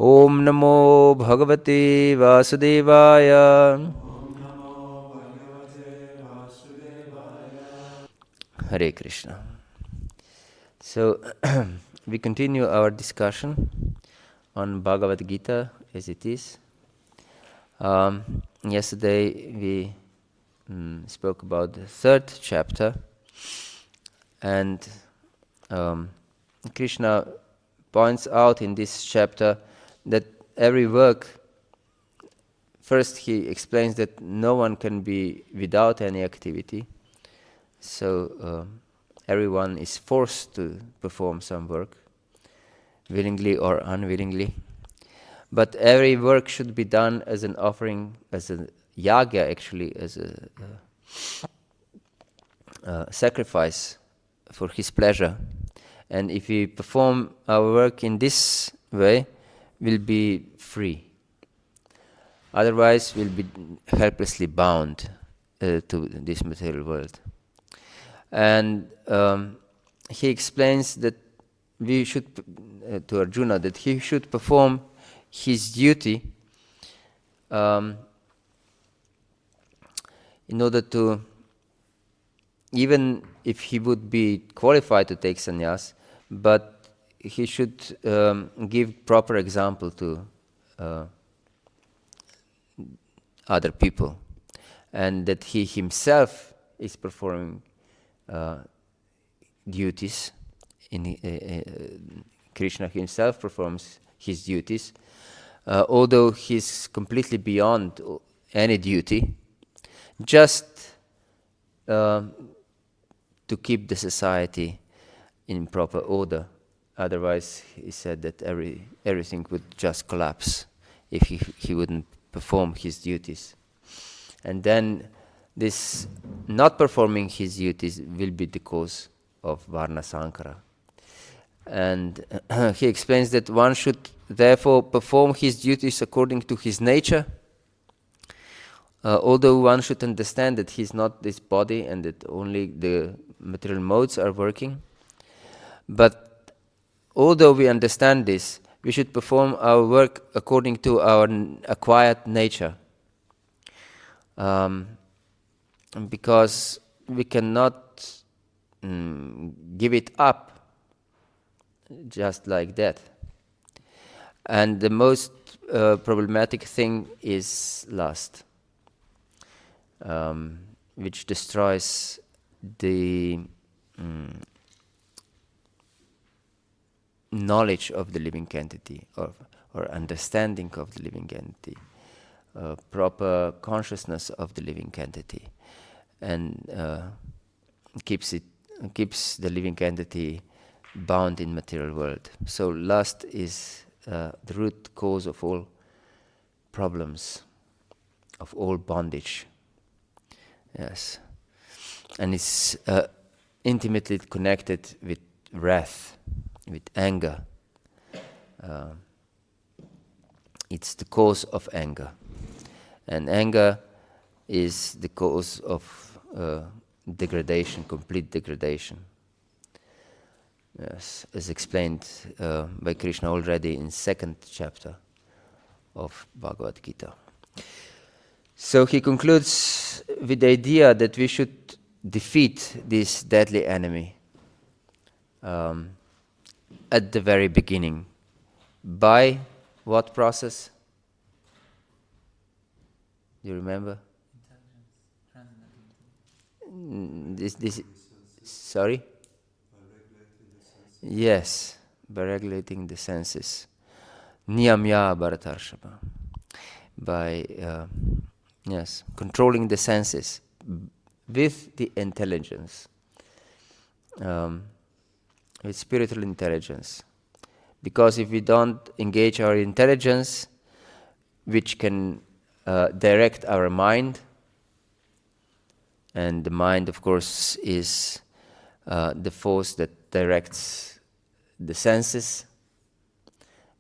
Om Namo Bhagavate Vasudevaya. Hare Krishna. So, we continue our discussion on Bhagavad-gītā as it is. Yesterday we spoke about the third chapter, and Krishna points out in this chapter that every work, first he explains that no one can be without any activity, so everyone is forced to perform some work, willingly or unwillingly. But every work should be done as an offering, as a yaga actually, as a sacrifice for his pleasure. And if we perform our work in this way, we'll be free. Otherwise, we'll be helplessly bound to this material world. And he explains that we should, to Arjuna, that he should perform his duty in order to, even if he would be qualified to take sannyas, but he should give proper example to other people, and that he himself is performing duties. Krishna himself performs his duties, although he's completely beyond any duty, just to keep the society in proper order. Otherwise, he said that everything would just collapse if he wouldn't perform his duties. And then this not performing his duties will be the cause of Varna Sankara. And he explains that one should therefore perform his duties according to his nature, although one should understand that he's not this body and that only the material modes are working. But although we understand this, we should perform our work according to our acquired nature. Because we cannot give it up just like that. And the most problematic thing is lust, which destroys the knowledge of the living entity, or understanding of the living entity, proper consciousness of the living entity, and keeps the living entity bound in material world. So lust is the root cause of all problems, of all bondage. Yes, and it's intimately connected with wrath, with anger. It's the cause of anger, and anger is the cause of degradation, complete degradation. Yes, as explained by Krishna already in second chapter of Bhagavad-gītā. So he concludes with the idea that we should defeat this deadly enemy at the very beginning. By what process? Do you remember? Sorry? Yes, by regulating the senses. Niyamya bharatarshava. By controlling the senses with the intelligence, with spiritual intelligence. Because if we don't engage our intelligence, which can direct our mind, and the mind, of course, is the force that directs the senses,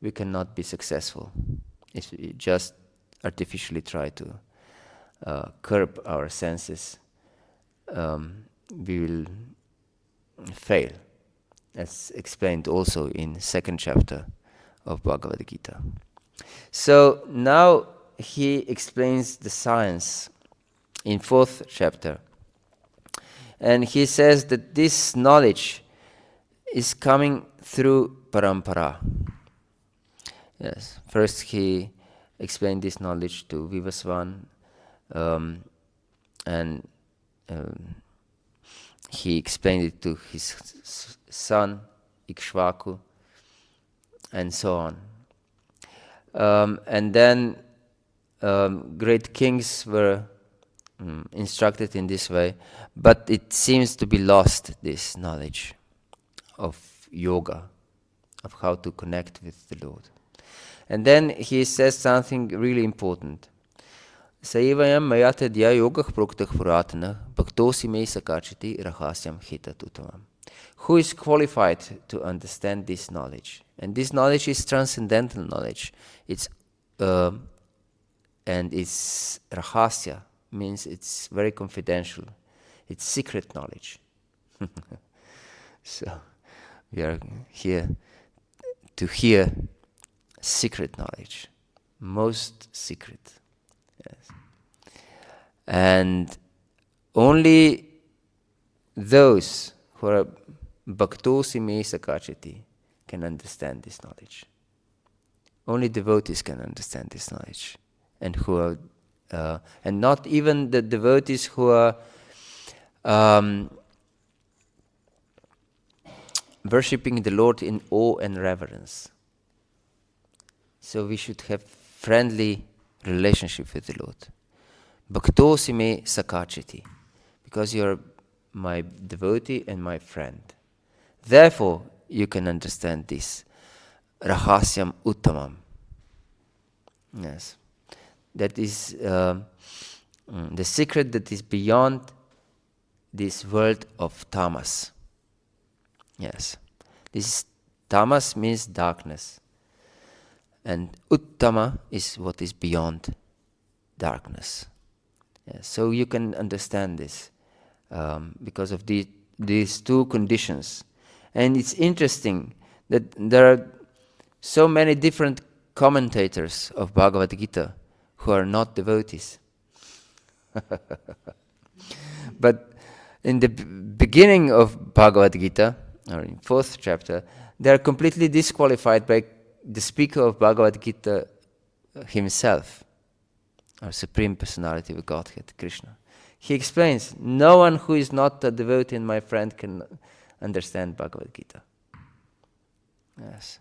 we cannot be successful. If we just artificially try to curb our senses, we will fail, as explained also in second chapter of Bhagavad-gītā. So now he explains the science in 4th chapter. And he says that this knowledge is coming through parampara. Yes. First he explained this knowledge to Vivasvan, and he explained it to his son, Ikshvaku, and so on. And then great kings were instructed in this way, but it seems to be lost, this knowledge of yoga, of how to connect with the Lord. And then he says something really important. Saivayam mayate dya yogah proktah puratana bhaktosi me sakachiti rahasyam hitatutamam. Who is qualified to understand this knowledge? And this knowledge is transcendental knowledge. It's and it's rahasya, means it's very confidential. It's secret knowledge. So we are here to hear secret knowledge, most secret. Yes. And only those who are bhaktosi me sakachiti can understand this knowledge. Only devotees can understand this knowledge, and who are, and not even the devotees who are worshipping the Lord in awe and reverence. So we should have friendly relationship with the Lord. Bhaktosi me sakachiti, because you are my devotee and my friend. Therefore, you can understand this. Rahasyam uttamam. Yes. That is the secret that is beyond this world of tamas. Yes. This tamas means darkness. And uttama is what is beyond darkness. Yes. So you can understand this because of these two conditions. And it's interesting that there are so many different commentators of Bhagavad-gītā who are not devotees. But in the beginning of Bhagavad-gītā, or in 4th chapter, they are completely disqualified by the speaker of Bhagavad-gītā himself, our Supreme Personality of Godhead, Krishna. He explains, no one who is not a devotee and my friend can understand Bhagavad-gītā. Yes.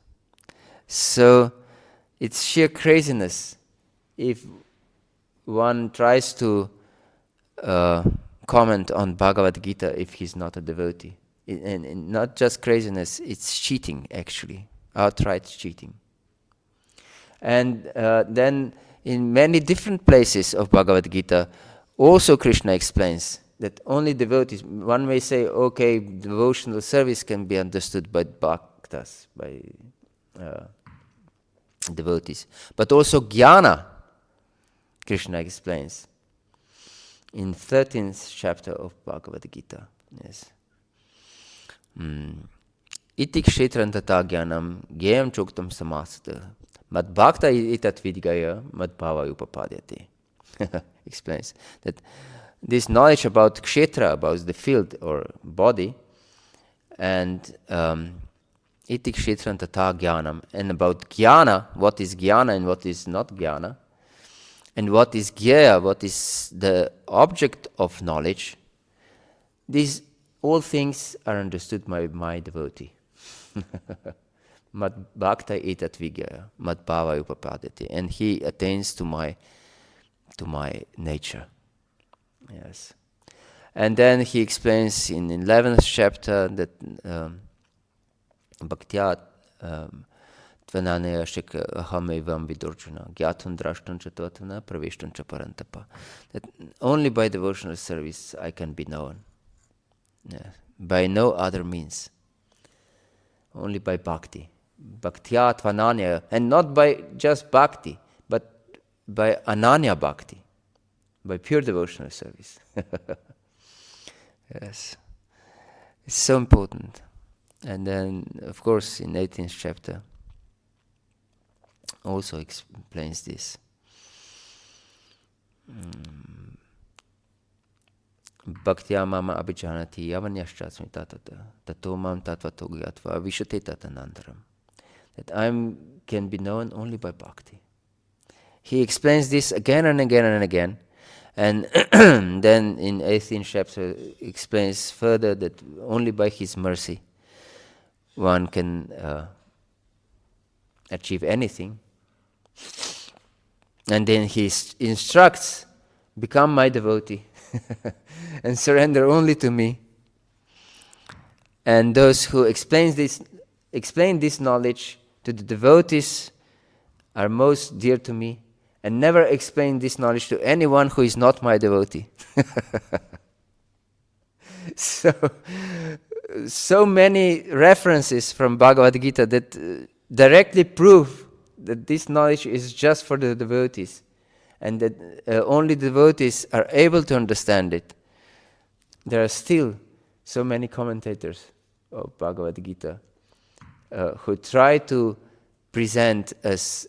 So it's sheer craziness if one tries to comment on Bhagavad-gītā if he's not a devotee. And not just craziness, it's cheating actually, outright cheating. And then in many different places of Bhagavad-gītā, also Krishna explains that only devotees, one may say, okay, devotional service can be understood by bhaktas, by devotees. But also jnana, Krishna explains in 13th chapter of Bhagavad-gītā. Yes. Iti kshetran tata jnanam gyayam choktam samasata mad bhakta itat vidgaya mad bhava upapadyate. Explains that this knowledge about kshetra, about the field or body, and iti kshetran tata jnanam, and about jnana, what is jnana and what is not jnana, and what is gyaya, what is the object of knowledge, these all things are understood by my devotee. Mad bhakta etat vigaya, mad bhava upapadyate, and he attains to my nature. Yes. And then he explains in 11th chapter that bhaktya tvananaya shika ahamevam vidurjuna gyatun drashtun cha tatvana praveshtun cha parantapa, that only by devotional service I can be known. Yeah. By no other means. Only by bhakti. Bhaktya tvananya, and not by just bhakti, but by ananya bhakti, by pure devotional service. Yes. It's so important. And then, of course, in 18th chapter, also explains this. Bhaktya mama abhijanati yavanyashchasmi tatata tato mam tatvato gyatva vishate tatanandaram. That I can be known only by bhakti. He explains this again and again and again. And then in 18th chapter explains further that only by his mercy one can achieve anything. And then he instructs, become my devotee and surrender only to me. And those who explain this knowledge to the devotees are most dear to me, and never explain this knowledge to anyone who is not my devotee. So many references from Bhagavad-gītā that directly prove that this knowledge is just for the devotees, and that only devotees are able to understand it. There are still so many commentators of Bhagavad-gītā who try to present as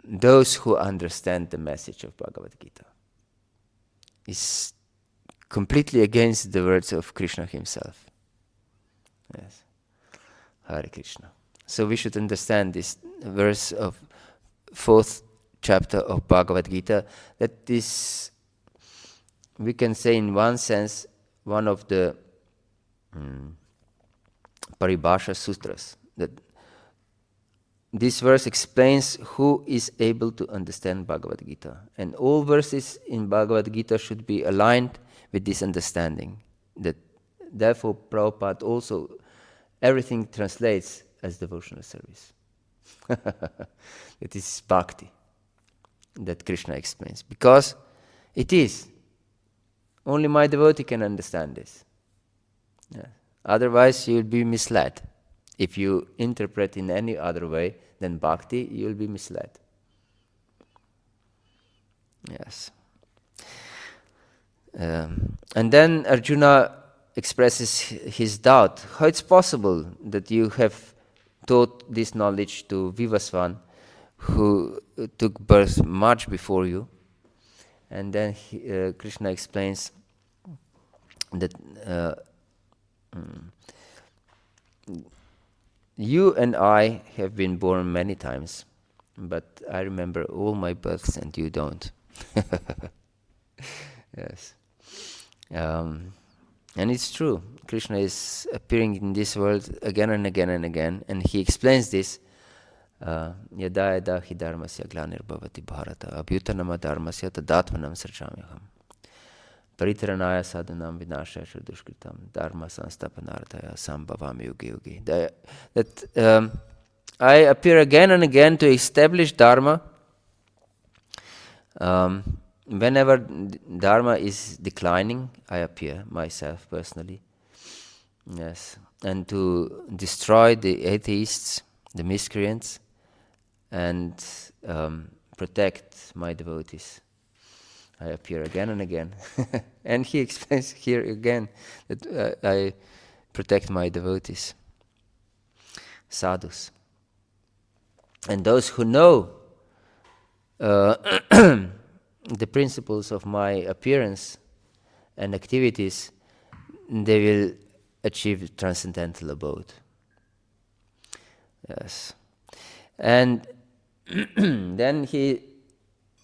those who understand the message of Bhagavad-gītā. It's completely against the words of Krishna himself. Yes. Hare Krishna. So we should understand this verse of 4th chapter of Bhagavad-gītā, that this, we can say in one sense, one of the Paribhasha Sutras, that this verse explains who is able to understand Bhagavad-gītā. And all verses in Bhagavad-gītā should be aligned with this understanding. That therefore Prabhupada also, everything translates as devotional service. It is bhakti that Krishna explains. Because it is. Only my devotee can understand this. Yeah. Otherwise you will be misled. If you interpret in any other way than bhakti, you will be misled. Yes. And then Arjuna expresses his doubt. How it's possible that you have taught this knowledge to Vivasvan, who took birth much before you? And then Krishna explains that you and I have been born many times, but I remember all my births and you don't. Yes. And it's true. Krishna is appearing in this world again and again and again, and he explains this. Yada yada hi dharmasya glanir-bhavati bharata abhyutanama dharmasya tadatmanam sarjamyaham paritaranaya sadhanam vinashaya dushkritam dharma sanstapanarthaya sambhavami yuge yuge. That I appear again and again to establish dharma. Whenever dharma is declining, I appear myself personally. Yes, and to destroy the atheists, the miscreants, and protect my devotees. I appear again and again. And he explains here again that I protect my devotees, sadhus. And those who know the principles of my appearance and activities, they will achieve transcendental abode. Yes. And then he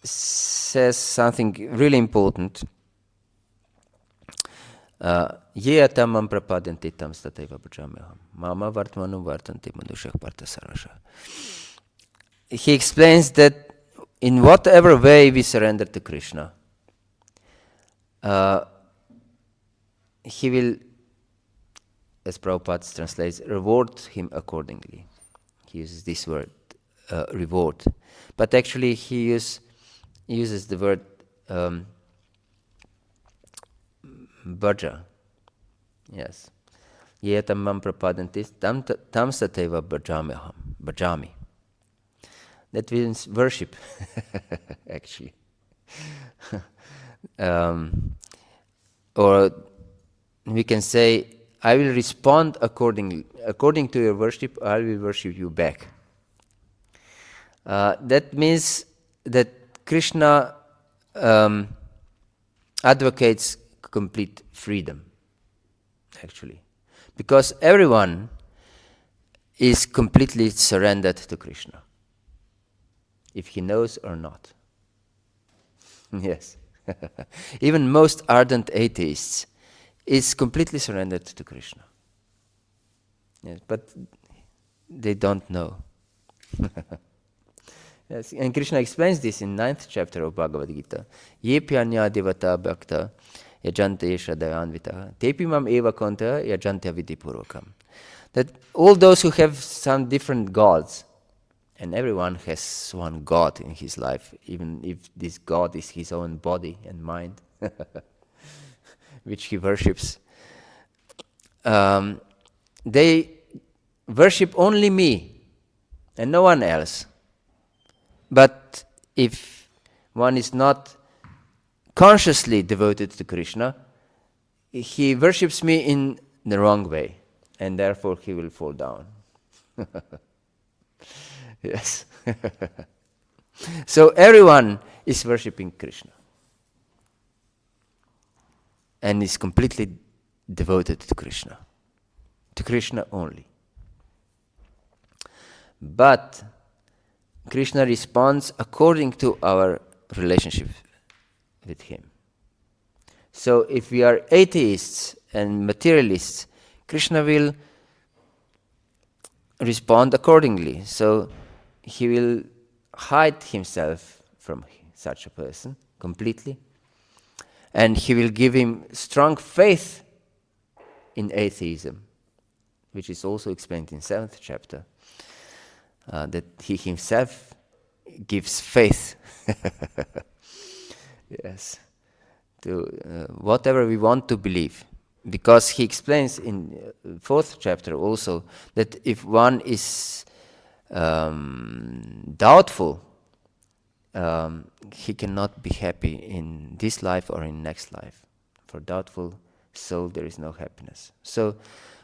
says something really important. Ye atamam prapadanti tam stateva bhajamyaham mama vartmanu vartanti manushah partha sarasha. He explains that in whatever way we surrender to Krishna, he will, as Prabhupada translates, reward him accordingly. He uses this word, reward. But actually he uses the word bhaja. Yes. Yetam mam prapadantis tam sateva bhajami. That means worship, actually. Or we can say, I will respond accordingly. According to your worship, I will worship you back. That means that Krishna advocates complete freedom, actually. Because everyone is completely surrendered to Krishna, if he knows or not. Yes. Even most ardent atheists is completely surrendered to Krishna. Yes, but they don't know. Yes, and Krishna explains this in 9th chapter of Bhagavad-gītā. Yepyanya devata bhakta yajante shraddhayanvita tepi mam eva konta yajante vidipurvakam. That all those who have some different gods, and everyone has one god in his life, even if this god is his own body and mind, which he worships, they worship only me and no one else. But if one is not consciously devoted to Krishna, he worships me in the wrong way, and therefore he will fall down. Yes. So everyone is worshipping Krishna and is completely devoted to Krishna only. But Krishna responds according to our relationship with him. So if we are atheists and materialists, Krishna will respond accordingly. So he will hide himself from such a person completely, and he will give him strong faith in atheism, which is also explained in 7th chapter, that he himself gives faith yes, to whatever we want to believe. Because he explains in 4th chapter also that if one is doubtful, he cannot be happy in this life or in next life. For doubtful soul there is no happiness. So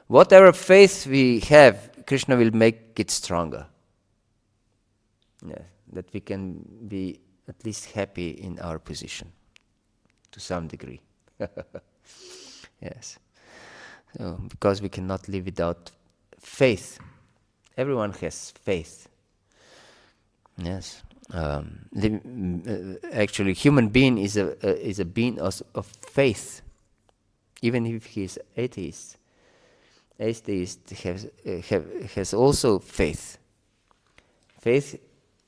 whatever faith we have, Krishna will make it stronger. Yes, that we can be at least happy in our position to some degree. Yes. So, because we cannot live without faith. Everyone has faith. Yes. Actually, human being is a being of faith. Even if he is atheist, atheist has also faith. Faith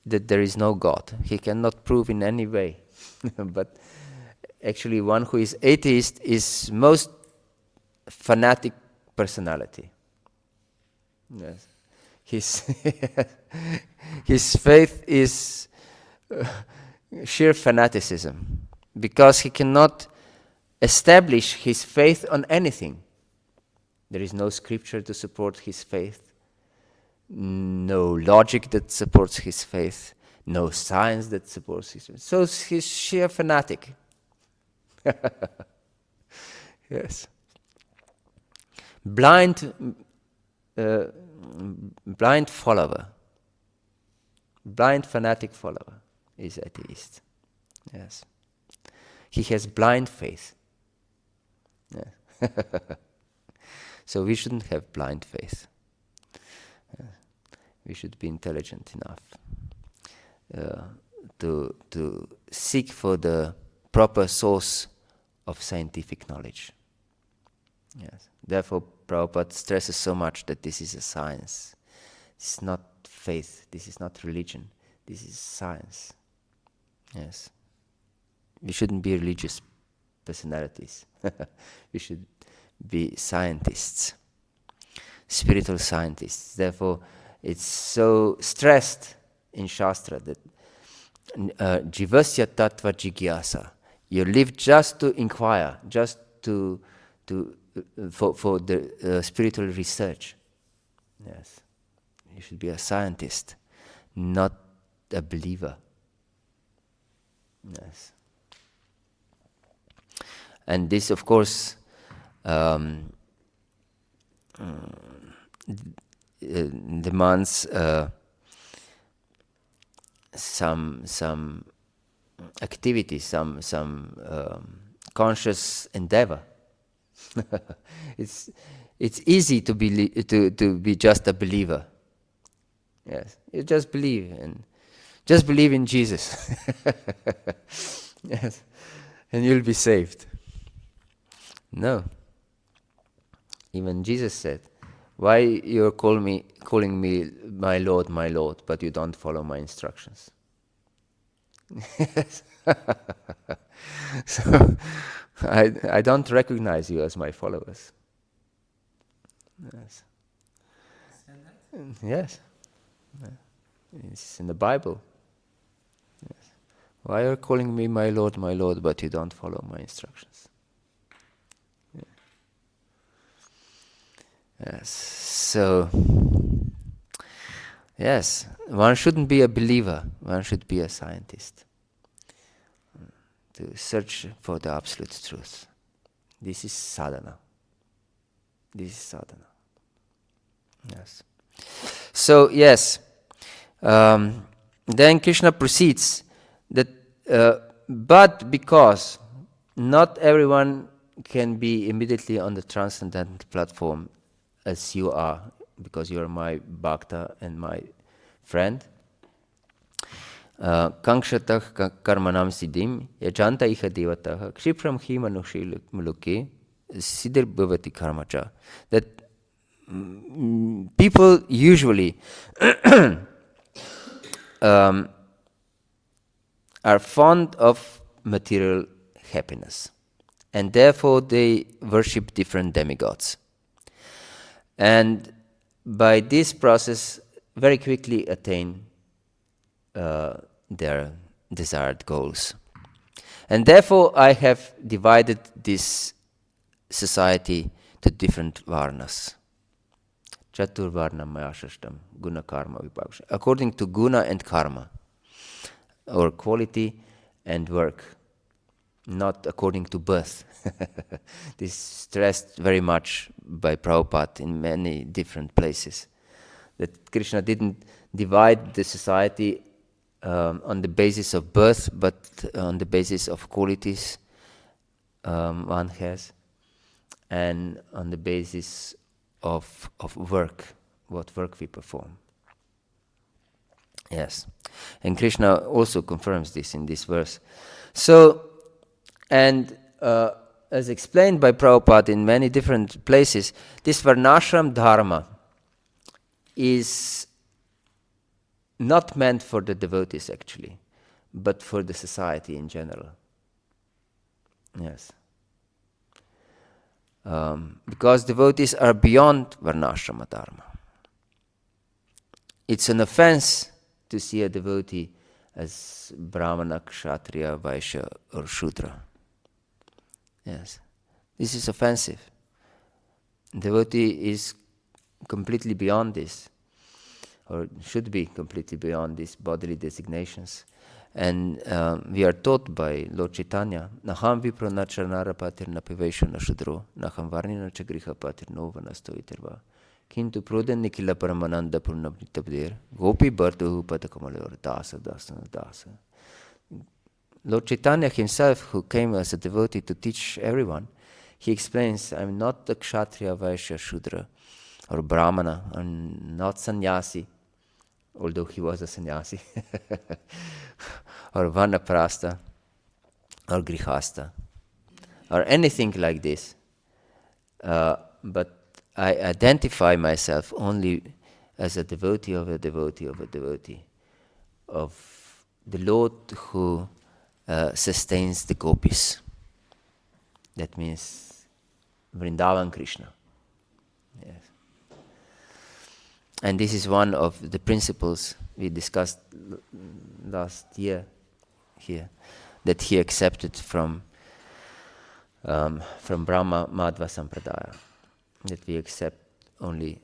that there is no God. He cannot prove in any way. But actually, one who is atheist is most fanatic personality. Yes. His faith is sheer fanaticism, because he cannot establish his faith on anything. There is no scripture to support his faith, no logic that supports his faith, no science that supports his faith. So he's sheer fanatic. Yes. Blind follower, blind fanatic follower is atheist. Yes. He has blind faith. Yeah. So we shouldn't have blind faith. We should be intelligent enough to seek for the proper source of scientific knowledge. Yes. Therefore, Prabhupada stresses so much that this is a science. This is not faith. This is not religion. This is science. Yes. We shouldn't be religious personalities. We should be scientists, spiritual scientists. Therefore, it's so stressed in Shastra that jivasya tattva jigyasa. You live just to inquire, just for the spiritual research. Yes, you should be a scientist, not a believer. Yes, and this, of course, demands some activity, some conscious endeavor. It's easy to be just a believer. Yes, you just believe and just believe in Jesus. Yes, and you'll be saved. No. Even Jesus said, "Why you're calling me my Lord, but you don't follow my instructions?" Yes. So I don't recognize you as my followers. Yes. Yes. It's in the Bible. Yes. Why are you calling me my Lord, but you don't follow my instructions? Yeah. Yes. So, yes, one shouldn't be a believer. One should be a scientist. To search for the absolute truth. This is sadhana. This is sadhana. Yes. So, yes. Then Krishna proceeds that, but because not everyone can be immediately on the transcendental platform as you are, because you are my bhakta and my friend. Kangshatah karmanam siddhim yajanta iha devatah kshipram hi manushi muluke siddhir bhavati karmacha. That people usually are fond of material happiness, and therefore they worship different demigods. And by this process, very quickly attain their desired goals. And therefore, I have divided this society to different varnas. Chatur varna mayashashtam, guna karma vipaksham. According to guna and karma, or quality and work, not according to birth. This is stressed very much by Prabhupada in many different places. That Krishna didn't divide the society on the basis of birth, but on the basis of qualities one has, and on the basis of work, what work we perform. Yes. And Krishna also confirms this in this verse. So, and as explained by Prabhupada in many different places, this Varnashram Dharma is not meant for the devotees actually, but for the society in general. Yes. Because devotees are beyond Varnashrama Dharma. It's an offense to see a devotee as Brahmana, Kshatriya, Vaishya, or Shudra. Yes. This is offensive. Devotee is completely beyond this, or should be completely beyond these bodily designations. And we are taught by Lord Chaitanya, Naham vipro na charnara patir na pivesha na shudro, Naham varnina chagriha patir nova na stoiterva, Kintu pruden nikila paramananda purnamnitabdir, Gopi bhartu patakamalayor dasa dasa dasa. Lord Chaitanya himself, who came as a devotee to teach everyone, he explains, I'm not a Kshatriya, Vaishya, Shudra, or Brahmana, I'm not sannyasi, although he was a sannyasi, or vanaprastha, or grihastha, or anything like this. But I identify myself only as a devotee of a devotee of a devotee, of the Lord who sustains the gopis. That means Vrindavan Krishna. Yes. And this is one of the principles we discussed last year here, that he accepted from Brahma Madhva Sampradaya, that we accept only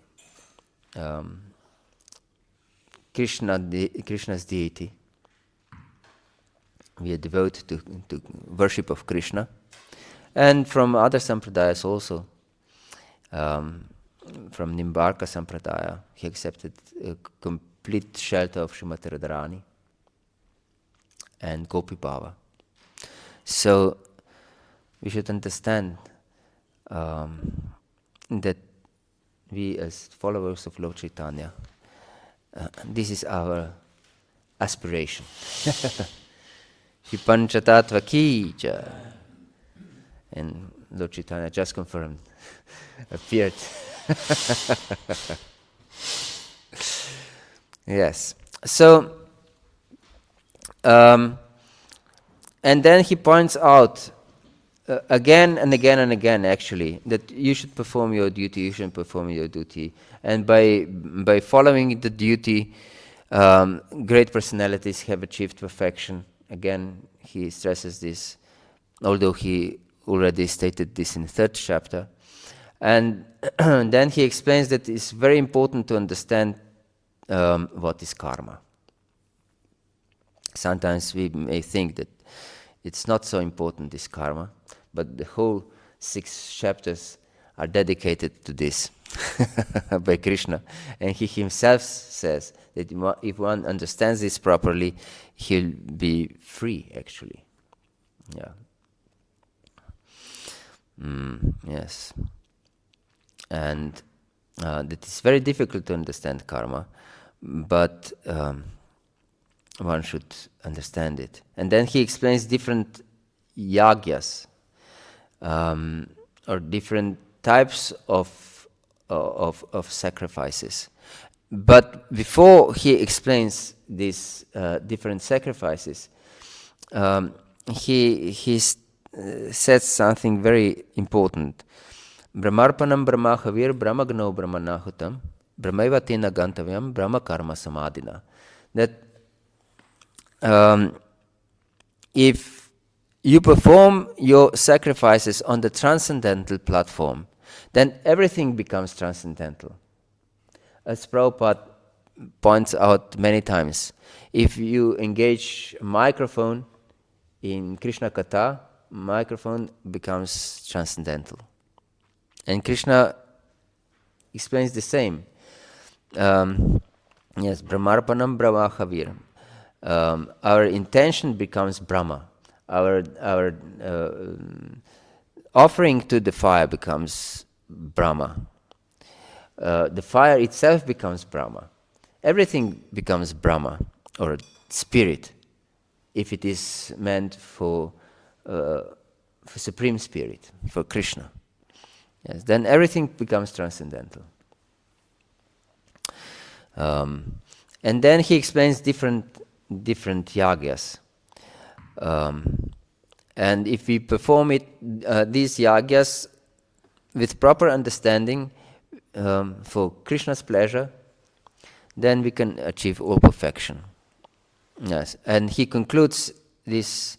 Krishna's deity. We are devoted to worship of Krishna. And from other sampradayas also, from Nimbarka Sampradaya. He accepted complete shelter of Srimati Radharani and Gopi Bhava. So we should understand that we as followers of Lord Chaitanya, this is our aspiration. Shipanchatattva ki jai. And Lord Chaitanya just confirmed, appeared. Yes. So, and then he points out again and again and again, actually, that you should perform your duty, you should perform your duty. And by following the duty, great personalities have achieved perfection. Again, he stresses this, although he already stated this in the 3rd chapter. And then he explains that it's very important to understand what is karma. Sometimes we may think that it's not so important, this karma, but the whole 6 chapters are dedicated to this by Krishna. And he himself says that if one understands this properly, he'll be free, actually. Yeah. Yes. And that it's very difficult to understand karma, but one should understand it. And then he explains different yagyas, or different types of sacrifices. But before he explains these different sacrifices, he says something very important. Brahmarpanam brahmahavir brahmagno brahmanahutam brahmaiva tena gantavyam brahma karma samadhina. That if you perform your sacrifices on the transcendental platform, then everything becomes transcendental. As Prabhupada points out many times, if you engage a microphone in Krishna Katha, microphone becomes transcendental. And Krishna explains the same. Yes, Brahmarpanam Brahmahavir. Our intention becomes Brahma. Our offering to the fire becomes Brahma. The fire itself becomes Brahma. Everything becomes Brahma, or spirit, if it is meant for Supreme Spirit, for Krishna. Yes, then everything becomes transcendental. And then he explains different yagyas. And if we perform these yagyas with proper understanding for Krishna's pleasure, then we can achieve all perfection. Yes, and he concludes this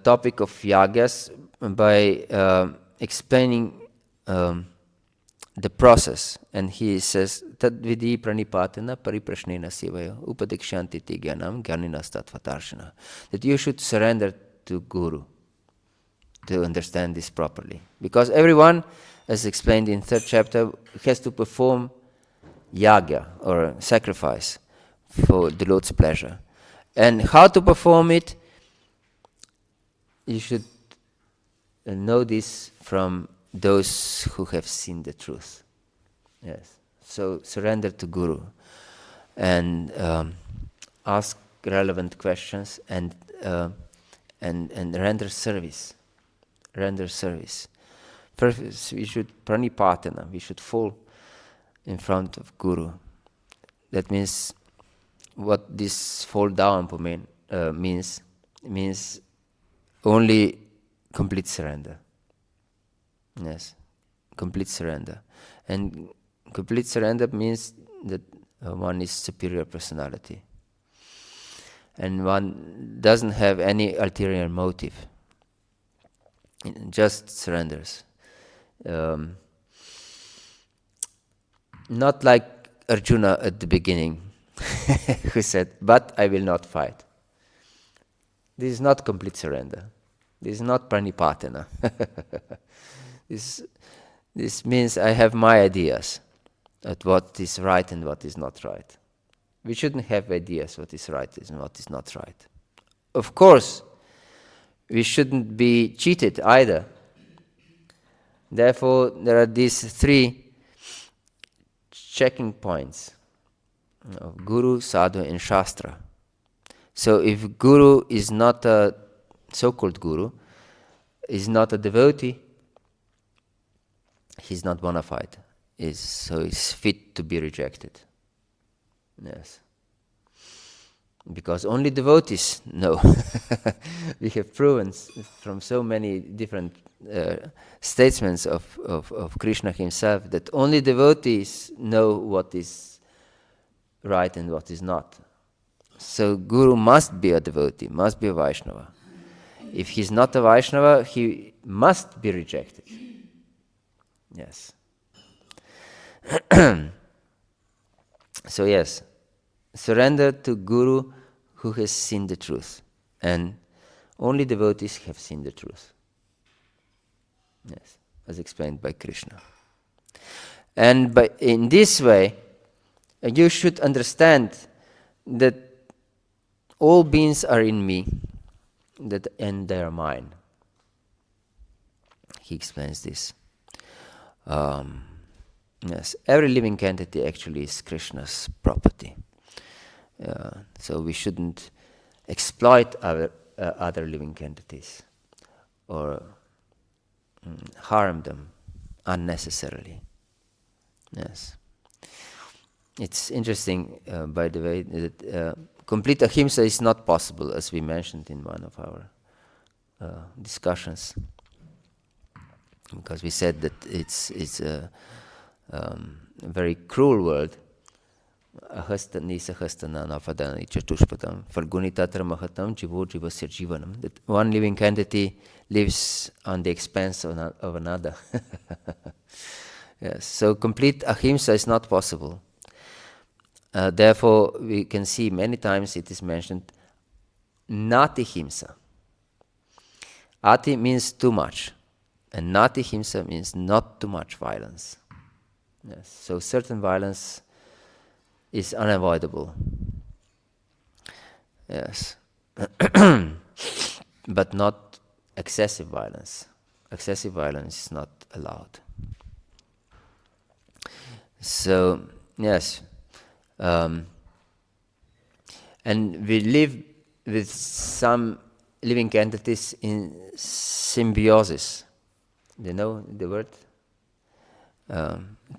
topic of yagyas by explaining the process, and he says tad vidhi pranipatena pariprashnena sevaya upadikshanti ti gyanam gyaninas tattvatarshana, that you should surrender to Guru to understand this properly, because everyone, as explained in 3rd chapter, has to perform yagya or sacrifice for the Lord's pleasure. And how to perform it, you should know this from those who have seen the truth. Yes. So surrender to Guru and ask relevant questions and render service. Render service. First, we should pranipatana. We should fall in front of Guru. That means what this fall down means only complete surrender. Yes, complete surrender. And complete surrender means that one is superior personality. And one doesn't have any ulterior motive. Just surrenders. Not like Arjuna at the beginning, who said, "But I will not fight." This is not complete surrender. This is not pranipatana. This means I have my ideas at what is right and what is not right. We shouldn't have ideas what is right and what is not right. Of course, we shouldn't be cheated either. Therefore, there are these three checking points of Guru, Sadhu, and Shastra. So if Guru is not a so-called Guru, is not a devotee, he's not bona fide. So he's fit to be rejected. Yes. Because only devotees know. We have proven from so many different statements of Krishna himself that only devotees know what is right and what is not. So Guru must be a devotee, must be a Vaishnava. If he's not a Vaishnava, he must be rejected. Yes. So yes, surrender to Guru who has seen the truth. And only devotees have seen the truth. Yes, as explained by Krishna. And in this way, you should understand that all beings are in me, and they are mine. He explains this. Yes, every living entity actually is Krishna's property. So we shouldn't exploit our other living entities or harm them unnecessarily. Yes. It's interesting, by the way, that complete ahimsa is not possible, as we mentioned in one of our discussions, because we said that it's a very cruel world. Ahastani sahastana napadani chatushpatam falgunitatra mahatam jivo jivasya jivanam. That one living entity lives on the expense of another. Yes, so complete ahimsa is not possible. Therefore, we can see many times it is mentioned nati himsa. Ati means too much, and nati himsa means not too much violence. Yes, so certain violence is unavoidable. Yes. But not excessive violence. Excessive violence is not allowed. So, yes. And we live with some living entities in symbiosis. Do you know the word?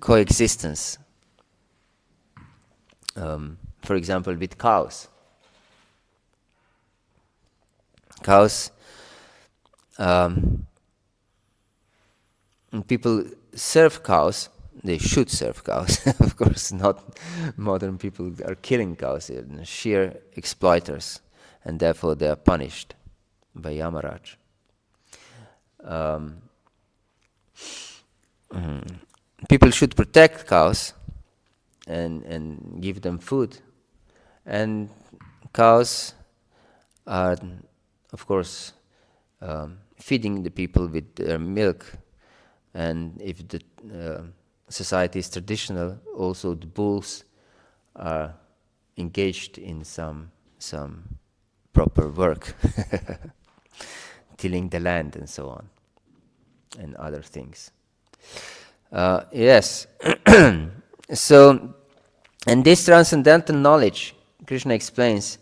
Coexistence. For example, with cows. Cows, people serve cows. They should serve cows. Of course, not modern people are killing cows. They're sheer exploiters, and therefore they are punished by Yamaraj. People should protect cows and give them food. And cows are, of course, feeding the people with their milk. And if the society is traditional, also the bulls are engaged in some proper work, tilling the land and so on, and other things. Yes. So, and this transcendental knowledge, Krishna explains,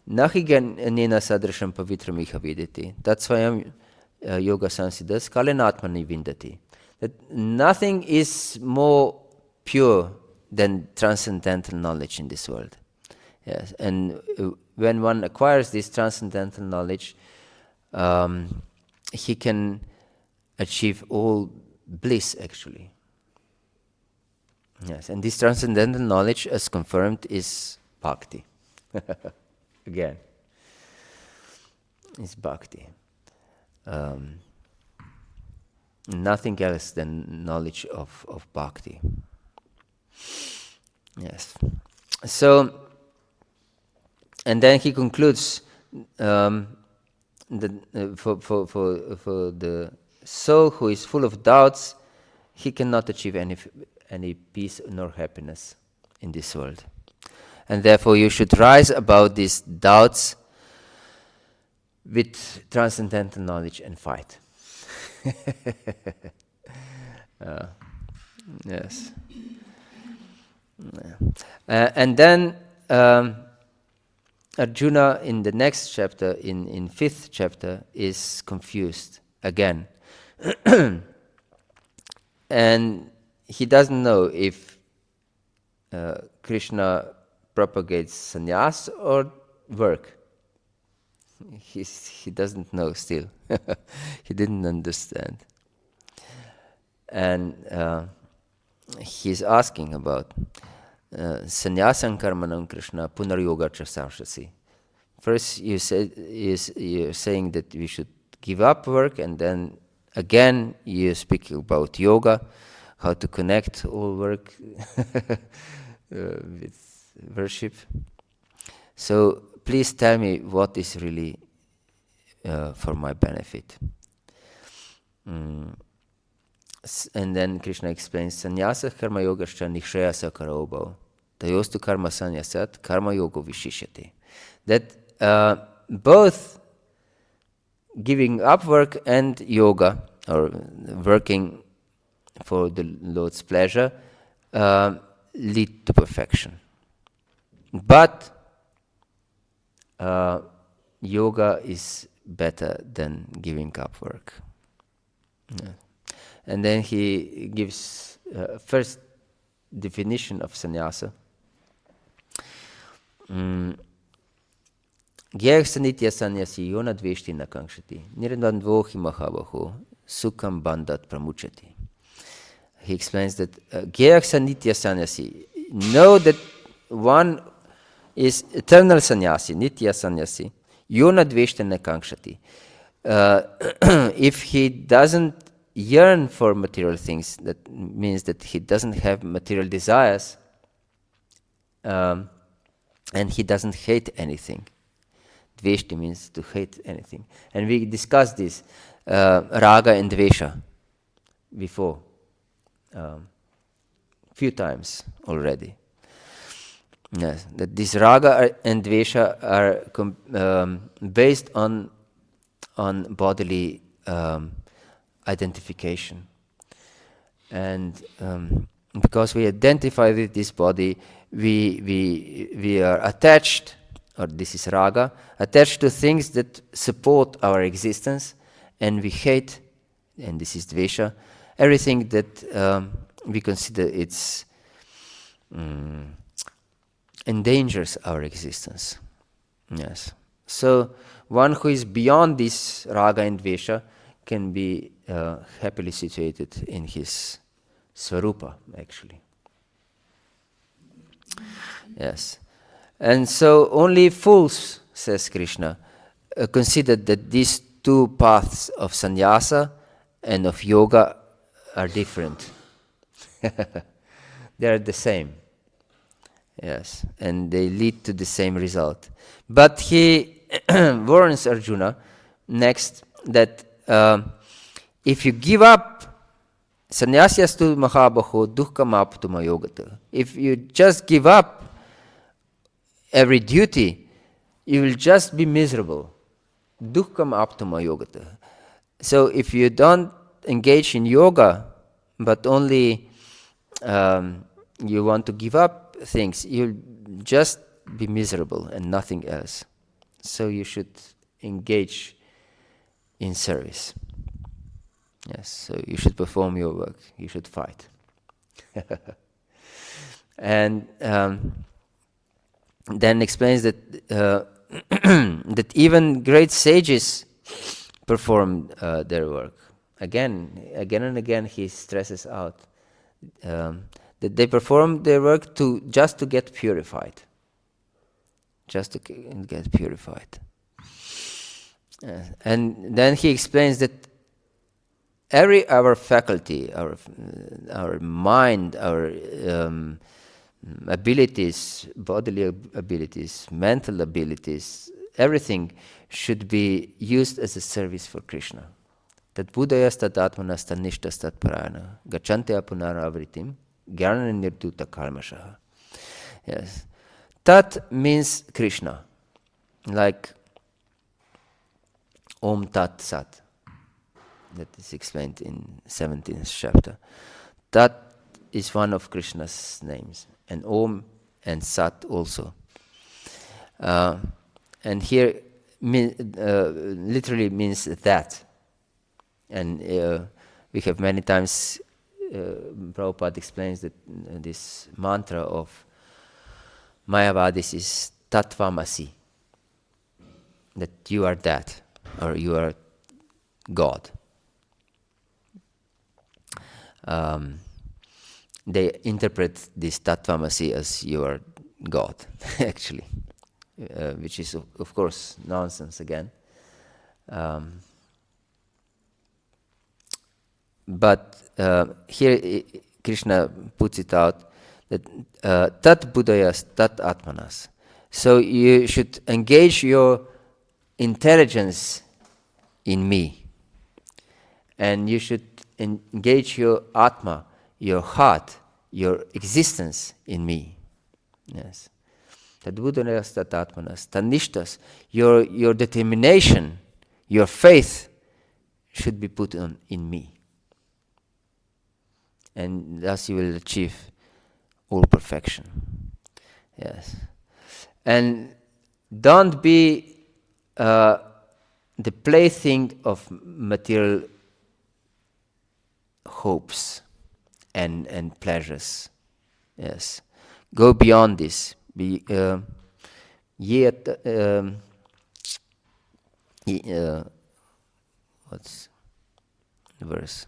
nahi ganena sadrasham pavitram iha videti, tatsvayam yoga sansidas kalenatmani vindati. That nothing is more pure than transcendental knowledge in this world. Yes, and when one acquires this transcendental knowledge, he can achieve all bliss, actually. Yes, and this transcendental knowledge, as confirmed, is bhakti. Again, it's bhakti. Nothing else than knowledge of bhakti. Yes. So, and then he concludes for the soul who is full of doubts, he cannot achieve any peace nor happiness in this world. And therefore you should rise above these doubts with transcendental knowledge and fight. Yes. And then Arjuna in the next chapter, in 5th chapter, is confused again. And he doesn't know if Krishna propagates sannyas or work. He doesn't know still. He didn't understand. And he's asking about sannyasam karmanam Krishna punar-yoga chasashasi. First you're saying that we should give up work, and then again you speak about yoga, how to connect all work with worship. So please tell me what is really for my benefit. And then Krishna explains, sannyasa karma yogascha nikshayasa karobho tayostu karma sannyasat karma yoga vishishyate. That both giving up work and yoga, or working for the Lord's pleasure, lead to perfection. But yoga is better than giving up work. Yeah. And then he gives first definition of sannyasa. Gyaksanitya sannyasi yona dveshti na kankshati nirandandvohi mahabaho sukham bandhat pramuchati. He explains that gyaksanitya sannyasi, know that one is eternal sannyasi, nitya sannyasi, yona dveshti na kankshati. If he doesn't yearn for material things, that means that he doesn't have material desires, and he doesn't hate anything. Dveshti means to hate anything. And we discussed this, raga and dvesha, before, few times already. Yes, that this raga and dvesha are based on bodily identification. And because we identify with this body, we are attached, or this is raga, attached to things that support our existence, and we hate, and this is dvesha, everything that we consider it's endangers our existence. Yes. So one who is beyond this raga and dvesha can be happily situated in his swarupa, actually. Yes. And so only fools, says Krishna, consider that these two paths of sannyasa and of yoga are different. They are the same. Yes, and they lead to the same result. But he warns Arjuna next that if you give up sannyasastu mahabaho dukkhamaptuma yogata, if you just give up every duty, you will just be miserable. Dukkhamaptuma yogata. So if you don't engage in yoga, but only you want to give up things, you'll just be miserable and nothing else. So you should engage in service. Yes, so you should perform your work. You should fight. And then explains that that even great sages perform their work. Again and again, he stresses out that they perform their work just to get purified. Just to get purified. And then he explains that our faculty, our mind, our abilities, bodily abilities, mental abilities, everything should be used as a service for Krishna. Tat budayas tat atmanas tanishtas tat parayana gachanti apunaravritim gyana nirduta kalmashaha. Yes. Tat means Krishna, like Om Tat Sat. That is explained in 17th chapter. Tat is one of Krishna's names, and Om and Sat also. And here literally means that. And we have many times, Prabhupada explains that this mantra of Mayavadis is Tattvamasi, that you are that, or you are God. They interpret this Tattvamasi as you are God, actually, which is, of course, nonsense again. But here Krishna puts it out that tat budayas tat atmanas. So you should engage your intelligence in me, and you should engage your atma, your heart, your existence in me. Yes. Tat budayas tat atmanas, tanishtas, your determination, your faith should be put on in me. And thus you will achieve all perfection. Yes. And don't be the plaything of material hopes and pleasures. Yes. Go beyond this. Be what's the verse?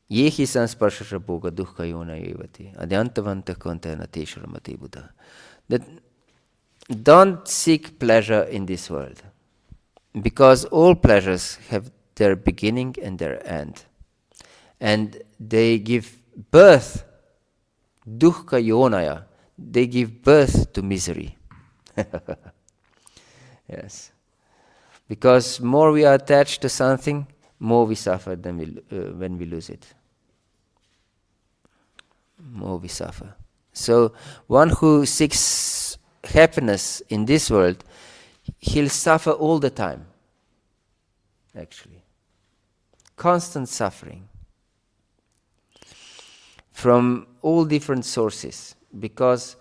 Yehi sansparshasha bhoga dukkha yona evati adyantavanta kontena tesharamati buddha. That don't seek pleasure in this world, because all pleasures have their beginning and their end, and they give birth, dukkha yonaya, they give birth to misery. Yes. Because more we are attached to something, more we suffer than when we lose it. More we suffer. So one who seeks happiness in this world, he'll suffer all the time, actually. Constant suffering. From all different sources. Because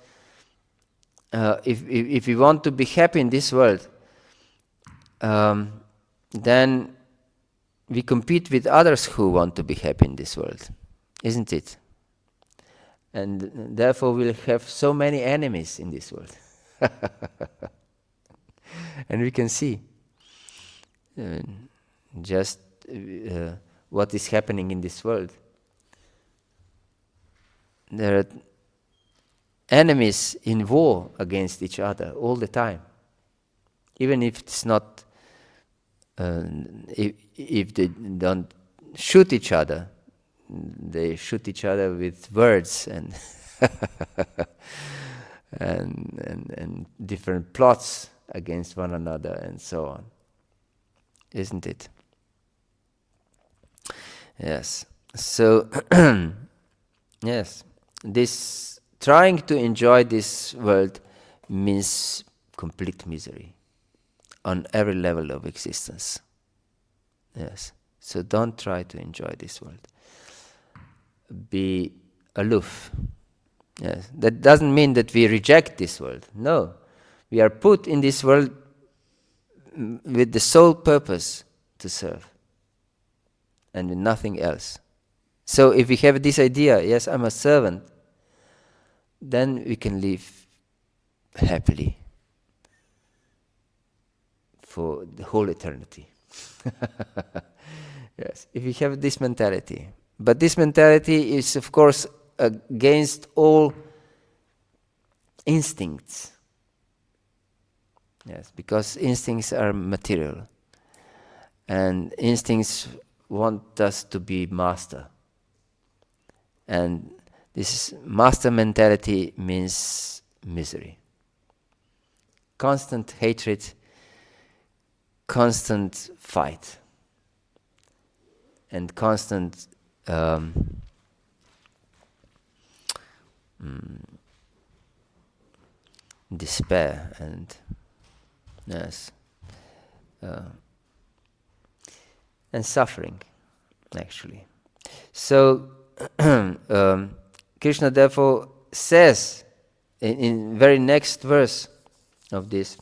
if we want to be happy in this world, then we compete with others who want to be happy in this world, isn't it? And therefore we'll have so many enemies in this world. And we can see just what is happening in this world. There are enemies in war against each other all the time. Even if it's not, if they don't shoot each other, they shoot each other with words and and different plots against one another and so on. Isn't it? Yes. So, yes, this trying to enjoy this world means complete misery on every level of existence. Yes. So don't try to enjoy this world. Be aloof. Yes. That doesn't mean that we reject this world. No. We are put in this world with the sole purpose to serve and with nothing else. So if we have this idea, yes, I'm a servant, then we can live happily for the whole eternity. Yes, if we have this mentality. But this mentality is, of course, against all instincts. Yes, because instincts are material. And instincts want us to be master. And this master mentality means misery. Constant hatred, constant fight and constant despair and and suffering, actually. So Krishna therefore says in very next verse of this,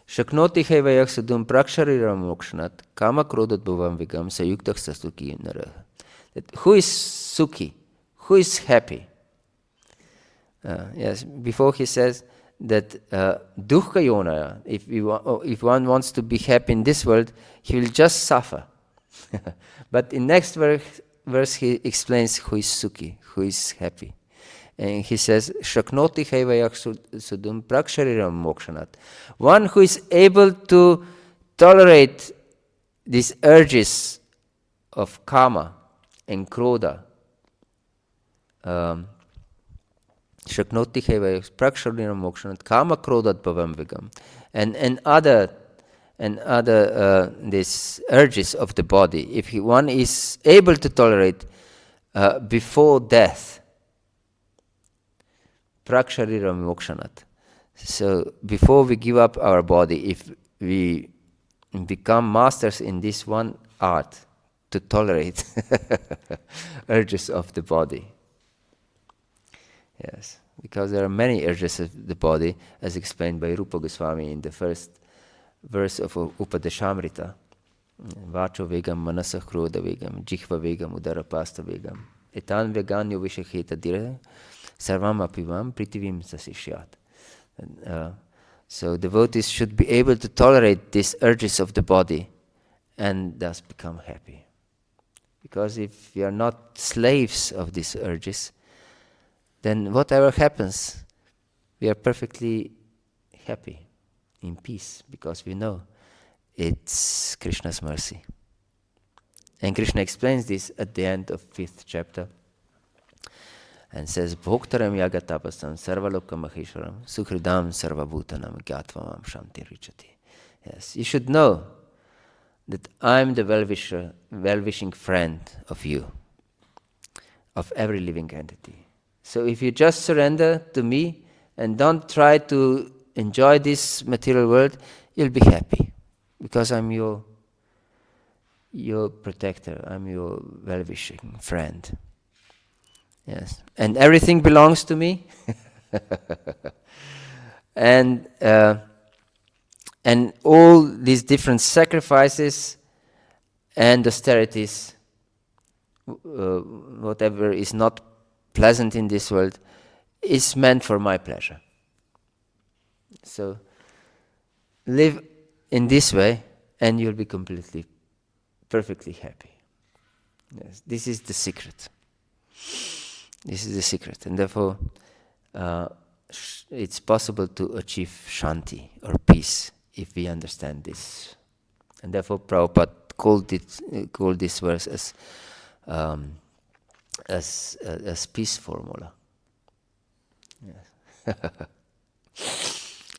Shaknoti hevayak sadum prakshariram mokshanat kama krodot bhavam vigam sayuktak sastuki nara. Who is sukhi? Who is happy? Yes, before he says that dukkha yona, if one wants to be happy in this world, he will just suffer. But in next verse he explains who is sukhi, who is happy. And he says, Shaknoti hevayak sudum prakshariram mokshanat. One who is able to tolerate these urges of kama and krodha. Shaknoti hevayak prakshariram mokshanat kama krodat bhavam vigam. And other these urges of the body. If one is able to tolerate before death, prakshariram mokshanat. So before we give up our body, if we become masters in this one art to tolerate urges of the body. Yes, because there are many urges of the body, as explained by Rupa Goswami in the first verse of Upadeshamrita. Vacho vegam manasa krodha vegam jihva vegam udarapasta vegam etan veganyo vishaketa dire sarvam apivam pritivim sasishyat. So devotees should be able to tolerate these urges of the body and thus become happy. Because if we are not slaves of these urges, then whatever happens, we are perfectly happy, in peace, because we know it's Krishna's mercy. And Krishna explains this at the end of 5th chapter and says, Bhoktaram yagatapasam sarvalokam maheshwaram sukhridam sarvabhutanam gyatvam shanti richati. Yes, you should know that I'm the well-wishing friend of you, of every living entity. So if you just surrender to me and don't try to enjoy this material world, you'll be happy. Because I'm your protector, I'm your well-wishing friend. Yes, and everything belongs to me. And all these different sacrifices and austerities, whatever is not pleasant in this world, is meant for my pleasure. So live in this way and you'll be perfectly happy. Yes, this is the secret. This is the secret. And therefore, it's possible to achieve shanti or peace if we understand this. And therefore, Prabhupada called this verse as peace formula. Yes.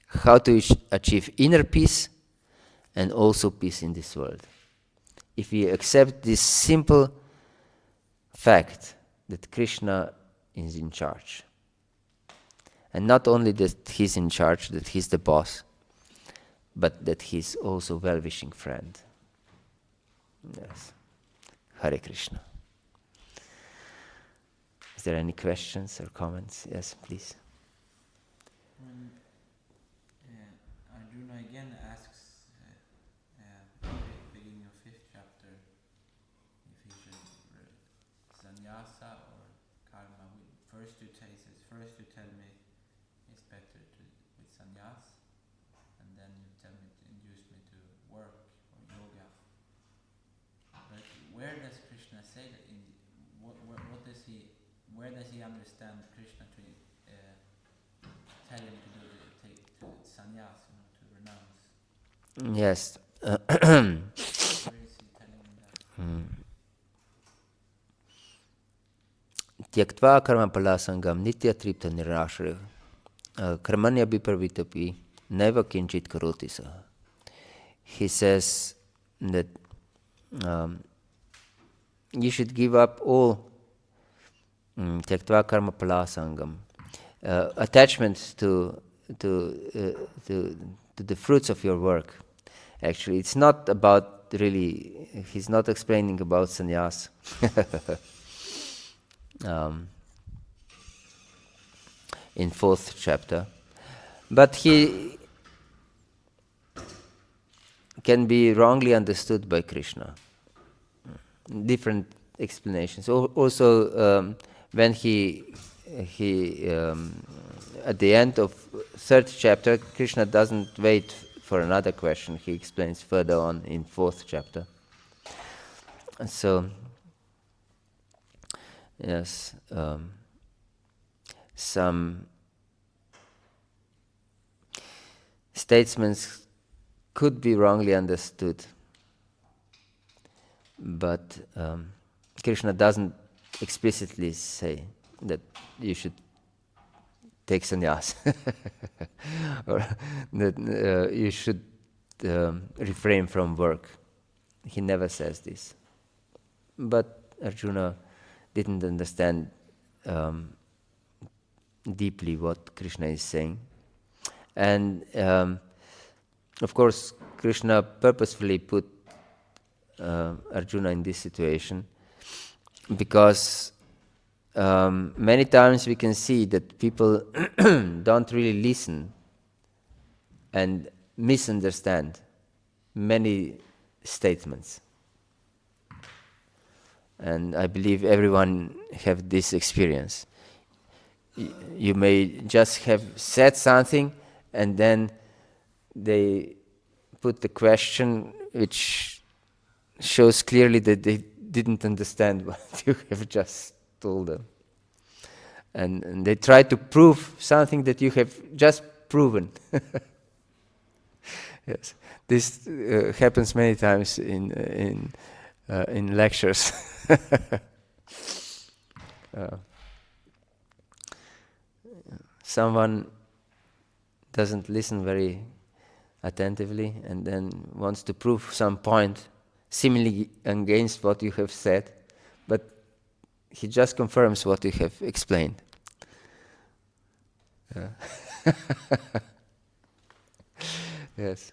How to achieve inner peace and also peace in this world. If we accept this simple fact that Krishna is in charge, and not only that he's in charge, that he's the boss, but that he's also well-wishing friend. Yes. Hare Krishna. Is there any questions or comments? Yes, please. Arjuna again asks, beginning of 5th chapter, if he should sannyasa or karma. First you tell me it's better with sannyas, and then you tell me to induce me to work or yoga. But where does Krishna say that? Where does he understand Krishna to tell him to take sannyas, to renounce? Yes. Where is he telling him that? Tyaktva karma palasangam nitya tripta nirashra karmanya biparvitapi neva kinchit karoti saha. he says that you should give up all tyaktva karma palasangam, attachment to the fruits of your work. Actually, it's not about really, he's not explaining about sannyas. In 4th chapter. But he can be wrongly understood by Krishna. Different explanations. Also, when he at the end of 3rd chapter, Krishna doesn't wait for another question. He explains further on in 4th chapter. So, yes, some statements could be wrongly understood, but Krishna doesn't explicitly say that you should take sannyas or that you should refrain from work. He never says this. But Arjuna didn't understand deeply what Krishna is saying. And of course, Krishna purposefully put Arjuna in this situation because many times we can see that people don't really listen and misunderstand many statements. And I believe everyone have this experience. You may just have said something and then they put the question which shows clearly that they didn't understand what you have just told them. And they try to prove something that you have just proven. Yes, this happens many times in lectures. Someone doesn't listen very attentively and then wants to prove some point seemingly against what you have said, but he just confirms what you have explained. Yes,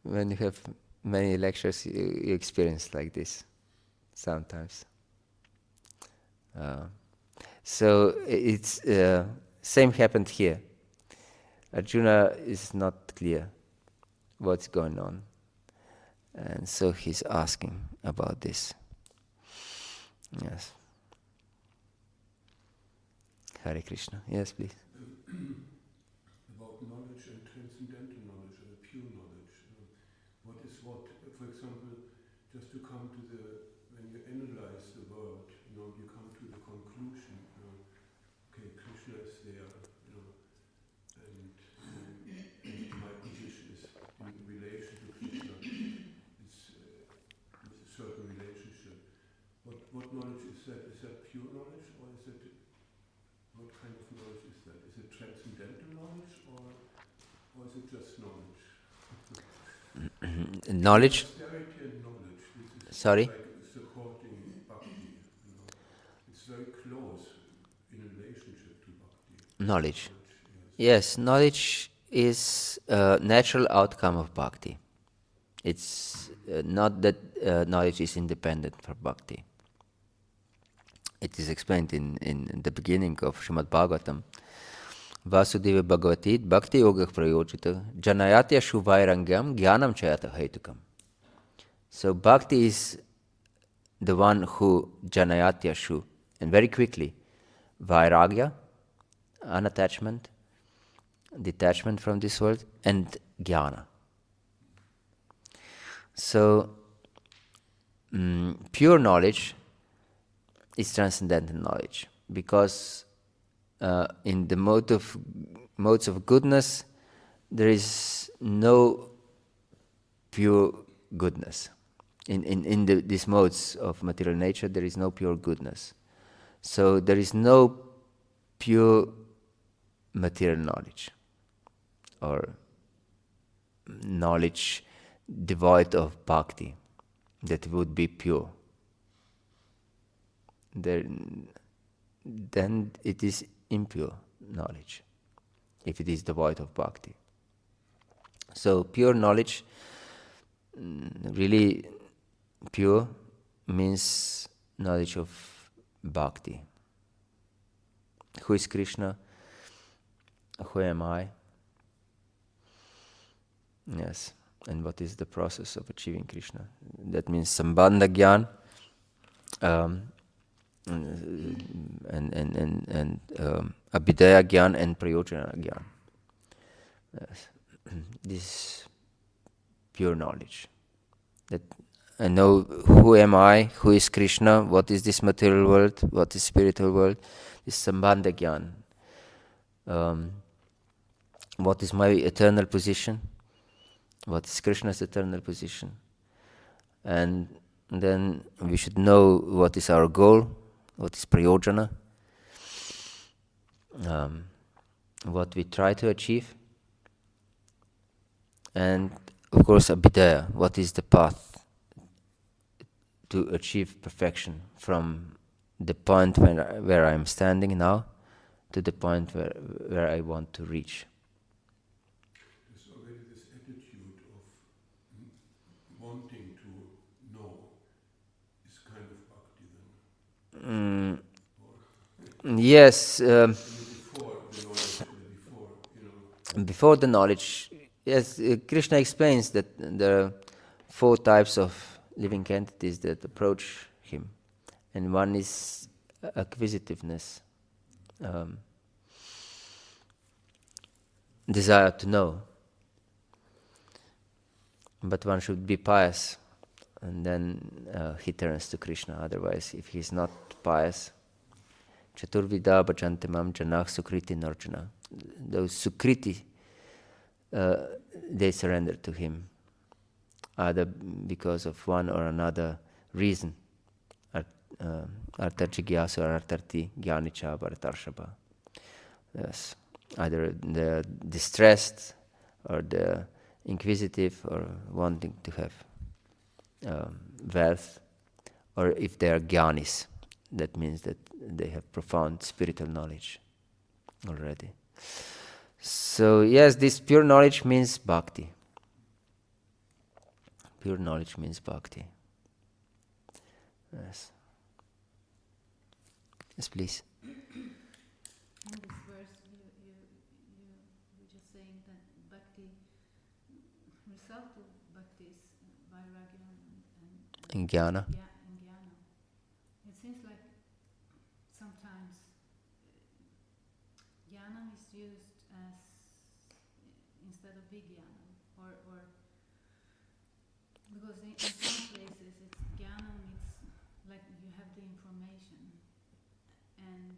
when you have many lectures, you experience like this sometimes. So it's same happened here. Arjuna is not clear what's going on, and so he's asking about this. Yes. Hare Krishna. Yes, please. About knowledge and transcendental knowledge, or pure knowledge. What is what? For example, just to come to when you analyze the world, you come to the conclusion. Okay, Krishna is there, and my position is in relation to Krishna. It's with a certain relationship. What knowledge is that? Is that pure knowledge, or is it? What kind of knowledge is that? Is it transcendental knowledge, or is it just knowledge? Knowledge? Austerity and knowledge. This is Sorry? like supporting bhakti. It's very close in relationship to bhakti. Knowledge. Yes, knowledge is a natural outcome of bhakti. It's not that knowledge is independent from bhakti. It is explained in the beginning of Srimad Bhagavatam. Vasudeva Bhagavati bhakti-yoga prayojita janayatya shuvairangyam jnanam chayata hetukam. So bhakti is the one who janayatya shu, and very quickly, vairagya, unattachment, detachment from this world, and jnana. So pure knowledge is transcendental knowledge, because in the modes of goodness, there is no pure goodness. In these modes of material nature, there is no pure goodness. So there is no pure material knowledge, or knowledge devoid of bhakti, that would be pure. Then it is impure knowledge, if it is devoid of bhakti. So pure knowledge, really pure, means knowledge of bhakti. Who is Krishna? Who am I? Yes. And what is the process of achieving Krishna? That means sambandha gyan, and abhidaya gyan and prayojana gyan. Yes. This pure knowledge. That I know who am I, who is Krishna, what is this material world, what is spiritual world. This sambandha gyan. What is my eternal position? What is Krishna's eternal position? And then we should know what is our goal, what is prayojana, what we try to achieve, and of course abhidaya, what is the path to achieve perfection from the point where I am standing now to the point where I want to reach. There's already this attitude of wanting to know is kind of bhakti then. Yes. Before the knowledge, Before the knowledge, yes, Krishna explains that there are 4 types of living entities that approach him, and one is acquisitiveness, desire to know. But one should be pious, and then he turns to Krishna. Otherwise, if he is not pious, chaturvida bhajanti mam janah sukriti narjana. Those sukriti, they surrender to him, either because of one or another reason. Artha jigyasu or artarti jnanicha bharatarshava. Yes, either they're distressed or they're inquisitive or wanting to have wealth, or if they are jnanis, that means that they have profound spiritual knowledge already. So yes, this pure knowledge means bhakti. Pure knowledge means bhakti. Yes. Yes, please. In this verse, you're just saying that bhakti, result of bhakti is vairagya And jnana. and jnana. It seems like sometimes jnana is used as instead of vijnana, or because in some places it's jnana means like you have the information,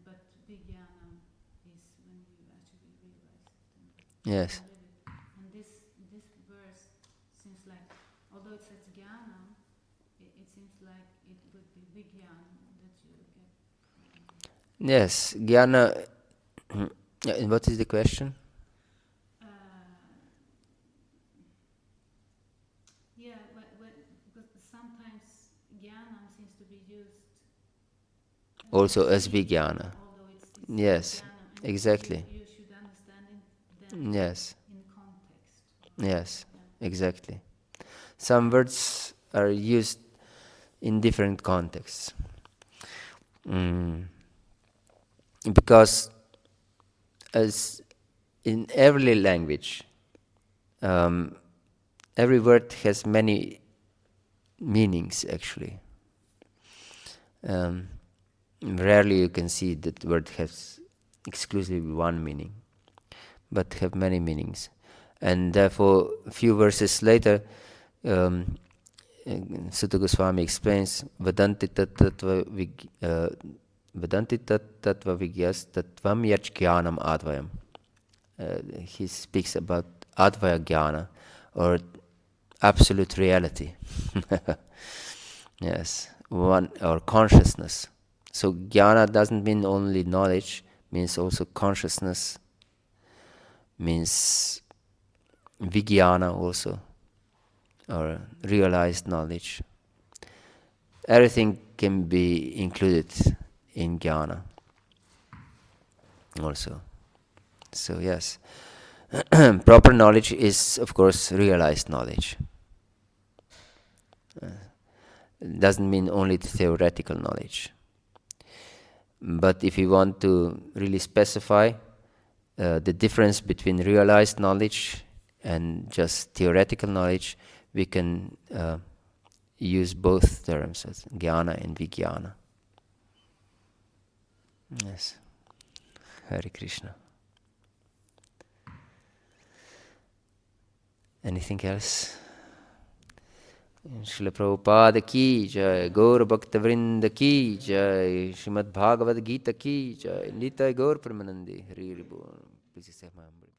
but vijnana is when you actually realize it Yes. and live it. And this verse seems like, although it says jnana, it seems like it would be vijnana that you get. Yes, jnana. And what is the question? Yeah, because sometimes jnana seems to be used Also as vijnana. although it's Yes, jnana, and exactly. you should understand it then Yes, in context. yes, Yeah. exactly. Some words are used in different contexts. Because as in every language, every word has many meanings actually. Rarely you can see that word has exclusively one meaning, but have many meanings. And therefore, a few verses later, Sutta Goswami explains, Vadanti tattva vigyas tattvam yach jnanam advayam. He speaks about advaya jnana, or absolute reality. Yes, one, or consciousness. So jnana doesn't mean only knowledge, means also consciousness, means vijnana also. or realized knowledge. Everything can be included in jnana also. So yes, proper knowledge is, of course, realized knowledge. Doesn't mean only the theoretical knowledge. But if you want to really specify the difference between realized knowledge and just theoretical knowledge, we can use both terms, as jnana and vijnana. Yes. Hare Krishna. Anything else? Srila Prabhupada ki jai, Gaur Bhakta Vrinda ki jai, Srimad Bhagavad-gītā ki jai, Nitai Gaur Pramanandi, Hari Hari Bol. Please accept my humble